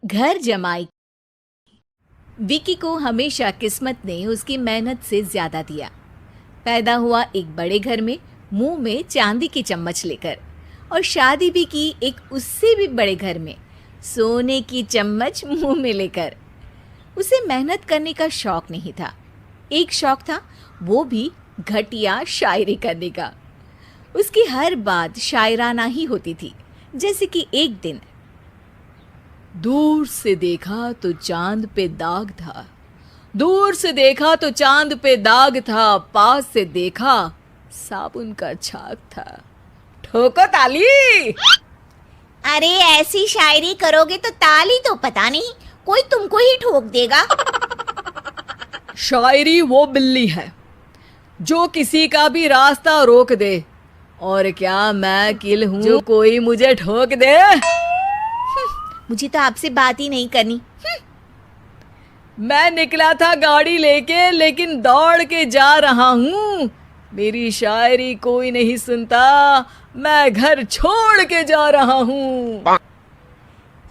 घर जमाई। विकी को हमेशा किस्मत ने उसकी मेहनत से ज्यादा दिया। पैदा हुआ एक बड़े घर में, मुंह में चांदी की चम्मच लेकर, और शादी भी की एक उससे भी बड़े घर में, सोने की चम्मच मुंह में लेकर। उसे मेहनत करने का शौक नहीं था। एक शौक था, वो भी घटिया शायरी करने का। उसकी हर बात शायराना ही होती थी। जैसे कि एक दिन, दूर से देखा तो चांद पे दाग था, दूर से देखा तो चांद पे दाग था, पास से देखा साबुन का छाग था। ठोको ताली। अरे ऐसी शायरी करोगे तो ताली तो पता नहीं, कोई तुमको ही ठोक देगा। शायरी वो बिल्ली है जो किसी का भी रास्ता रोक दे, और क्या मैं किल हूँ जो कोई मुझे ठोक दे। मुझे तो आपसे बात ही नहीं करनी। मैं निकला था गाड़ी लेके, लेकिन दौड़ के जा रहा हूँ। मेरी शायरी कोई नहीं सुनता, मैं घर छोड़ के जा रहा हूँ।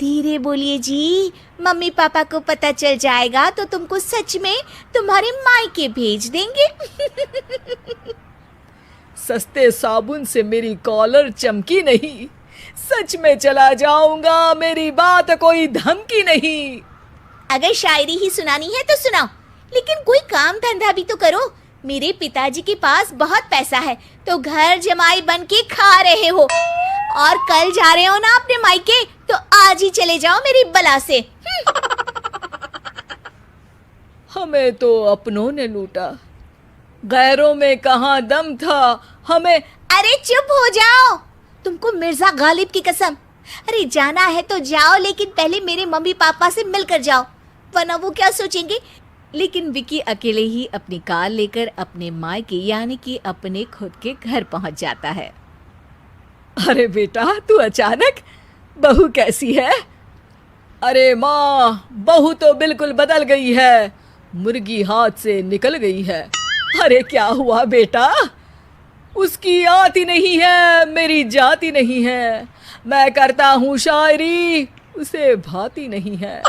धीरे बोलिए जी, मम्मी पापा को पता चल जाएगा तो तुमको सच में तुम्हारे मायके भेज देंगे। सस्ते साबुन से मेरी कॉलर चमकी नहीं, सच में चला जाऊंगा, मेरी बात कोई धमकी नहीं। अगर शायरी ही सुनानी है तो सुनाओ, लेकिन कोई काम धंधा भी तो करो। मेरे पिताजी के पास बहुत पैसा है, तो घर जमाई बन के खा रहे हो, और कल जा रहे हो ना अपने मायके, तो आज ही चले जाओ मेरी बला से। हमें तो अपनों ने लूटा, गैरों में कहाँ दम था हमें। अरे चुप हो जाओ, तुमको मिर्जा गालिब की कसम। अरे जाना है तो जाओ, लेकिन पहले मेरे मम्मी पापा से मिलकर जाओ, वरना वो क्या सोचेंगे। लेकिन विकी अकेले ही अपनी कार लेकर अपने मायके यानी कि अपने खुद के घर पहुंच जाता है। अरे बेटा, तू अचानक, बहू कैसी है? अरे माँ, बहू तो बिल्कुल बदल गई है, मुर्गी हाथ से निकल गई है। अरे क्या हुआ बेटा? उसकी आती नहीं है, मेरी जाती नहीं है। मैं करता हूँ शायरी, उसे भाती नहीं है।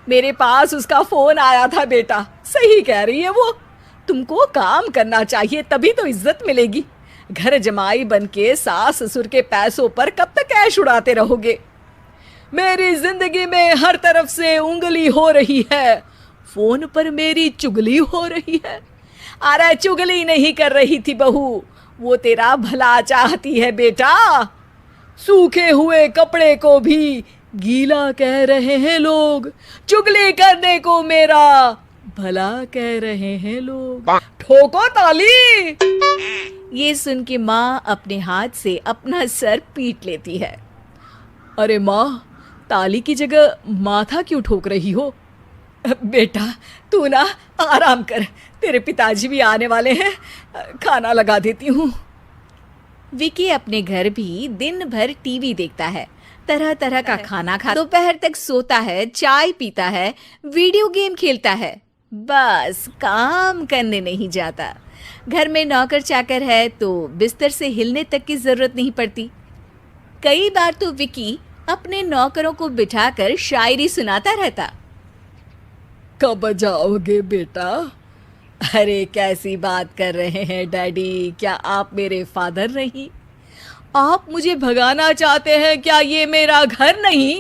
मेरे पास उसका फोन आया था बेटा, सही कह रही है वो। तुमको काम करना चाहिए, तभी तो इज्जत मिलेगी। घर जमाई बनके सास ससुर के पैसों पर कब तक ऐश उड़ाते रहोगे? मेरी जिंदगी में हर तरफ से उंगली हो रही है, फोन पर मेरी चुगली हो रही है। अरे चुगली नहीं कर रही थी बहू, वो तेरा भला चाहती है बेटा। सूखे हुए कपड़े को भी गीला कह रहे हैं लोग, चुगली करने को मेरा भला कह रहे हैं लोग। ठोको ताली। ये सुन के माँ अपने हाथ से अपना सर पीट लेती है। अरे माँ, ताली की जगह माथा क्यों ठोक रही हो? बेटा तू ना आराम कर, तेरे पिताजी भी आने वाले हैं, खाना लगा देती हूँ। विकी अपने घर भी दिन भर टीवी देखता है, तरह तरह का खाना खाता, दोपहर तक सोता है, चाय पीता है, वीडियो गेम खेलता है, बस काम करने नहीं जाता। घर में नौकर चाकर है तो बिस्तर से हिलने तक की जरूरत नहीं पड़ती। कई बार तो विकी अपने नौकरों को बिठाकर शायरी सुनाता रहता। कब जाओगे बेटा? अरे कैसी बात कर रहे हैं डैडी, क्या आप मेरे फादर नहीं? आप मुझे भगाना चाहते हैं क्या? ये मेरा घर नहीं।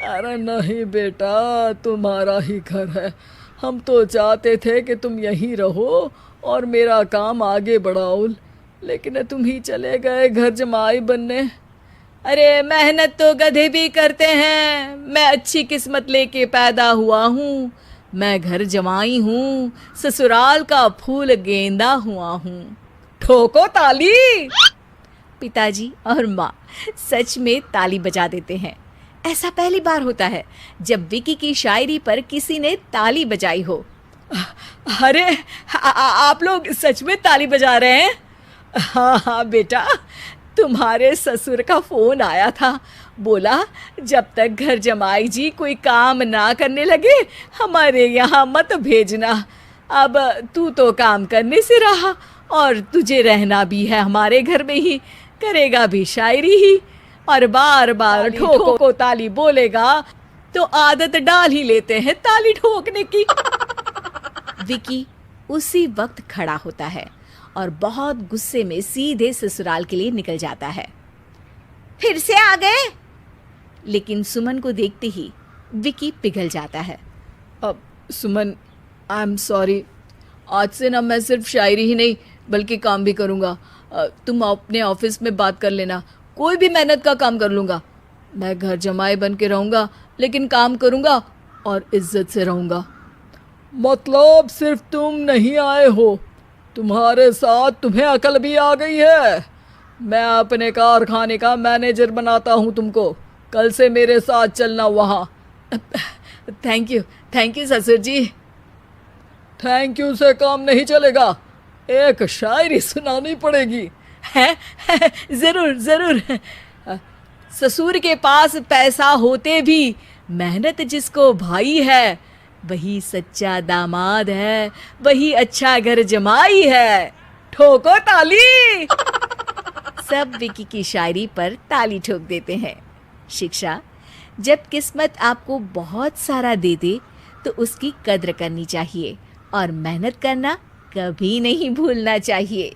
अरे नहीं बेटा, तुम्हारा ही घर है। हम तो चाहते थे कि तुम यहीं रहो और मेरा काम आगे बढ़ाओ, लेकिन तुम ही चले गए घर जमाई बनने। अरे मेहनत तो गधे भी करते हैं, मैं अच्छी किस्मत लेके पैदा हुआ हूँ, मैं घर जमाई हूँ, ससुराल का फूल गेंदा हुआ हूँ। ठोको ताली। पिताजी और माँ सच में ताली बजा देते हैं। ऐसा पहली बार होता है जब विकी की शायरी पर किसी ने ताली बजाई हो। अरे आप लोग सच में ताली बजा रहे हैं? हाँ हाँ बेटा, तुम्हारे ससुर का फोन आया था, बोला जब तक घर जमाई जी कोई काम ना करने लगे हमारे यहाँ मत भेजना। अब तू तो काम करने से रहा और तुझे रहना भी है हमारे घर में ही, करेगा भी शायरी ही। और बार बार ठोको ताली बोलेगा तो आदत डाल ही लेते हैं ताली ठोकने की। विकी उसी वक्त खड़ा होता है और बहुत गुस्से में सीधे ससुराल के लिए निकल जाता है। फिर से आ गए? लेकिन सुमन को देखते ही विकी पिघल जाता है। अब सुमन, आई एम सॉरी, आज से ना मैं सिर्फ शायरी ही नहीं बल्कि काम भी करूँगा। तुम अपने ऑफिस में बात कर लेना, कोई भी मेहनत का काम कर लूँगा। मैं घर जमाई बन के रहूँगा लेकिन काम करूँगा और इज्जत से रहूँगा। मतलब सिर्फ तुम नहीं आए हो, तुम्हारे साथ तुम्हें अकल भी आ गई है। मैं अपने कारखाने का मैनेजर बनाता हूँ तुमको, कल से मेरे साथ चलना वहाँ। थैंक यू ससुर जी। थैंक यू से काम नहीं चलेगा, एक शायरी सुनानी पड़ेगी। है जरूर जरूर। ससुर के पास पैसा होते भी मेहनत जिसको भाई है, वही सच्चा दामाद है, वही अच्छा घर जमाई है। ठोको ताली। सब विकी की शायरी पर ताली ठोक देते हैं। शिक्षा: जब किस्मत आपको बहुत सारा दे दे तो उसकी कद्र करनी चाहिए और मेहनत करना कभी नहीं भूलना चाहिए।